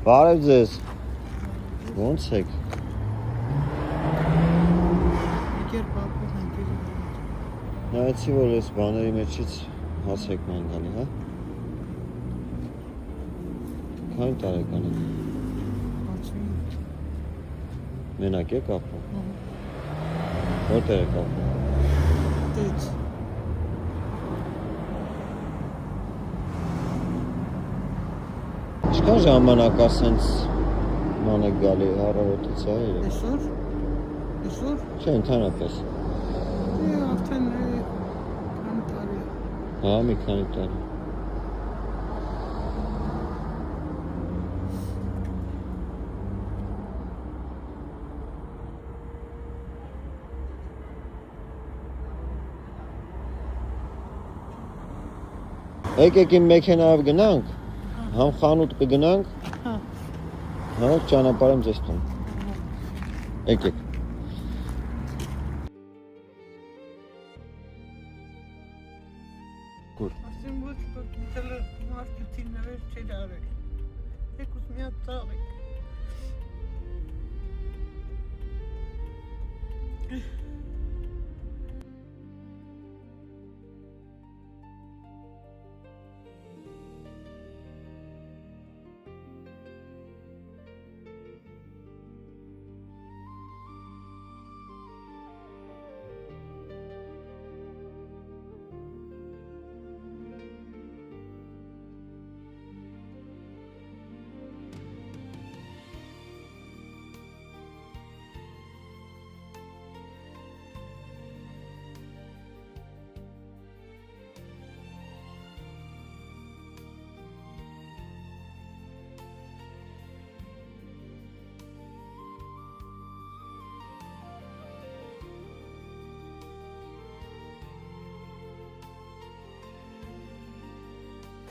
Բարև ձեզ։ Ոնց եք։ Նայեցի, որ ես բաների մեջից հաց եք ման գալի, հա։ Քանի տարեկան եք։ Մենակ եք ապրում։ Որտեղ եք ապրում։ Տեց։ Ինչքան ժամանակ ասենց ման եք գալի առավոտից, հա։ Այսօր։ Չէ, ընդհանրապես։ Արդեն քանի տարի։ Հա, մի քանի տարի։ Եկեք իմ մեքենայով գնանք, համ խանութ կգնանք, համ ճանապարհեմ ձեզ տուն։ Եկեք։ Ասեմ ոչ բակիտել մարդի նվեր չեր արել։ Եկուս մի հատ տաղեք։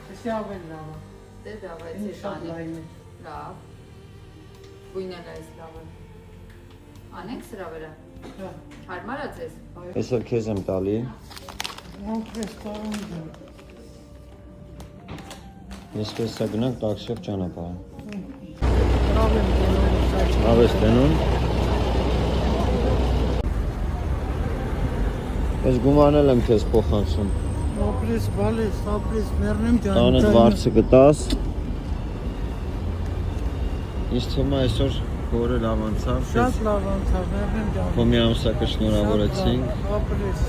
Εσύ ավել լավ է։ Դե լավ է, Շատ լայն է։ լավ։ Գույնը լայս լավ է։ Անենք սրա վրա։ Հա։ Հարմար է ձեզ։ Ես էլ քեզ եմ տալի։ Ոնքրես տարում եմ։ Ես քեզ գնանք տաքսիով ճանապարհ։ Լավ եմ դնում։ Լավ ես տենում։ Ես գումարել եմ քեզ փոխանցում։ Ապրես, մեռնեմ ջան։ Տանդ վարձը կտաս։ Ինձ թվում է այսօր օրը լավ անցավ։ Շատ լավ անցավ, մեռնեմ ջան։ Քո մի ամսակը շնորհավորեցինք։ Ապրես։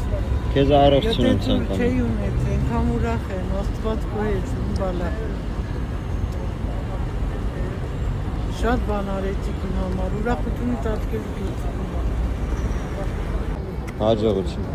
Քեզ առողջություն եմ ցանկանում։ Չէ ունեց, այնքան ուրախ եմ, Աստված կոյեց, բալա։ Շատ բան արեցիք իմ համար, ուրախությունից աչքերս գլուխ։ Հաջողություն։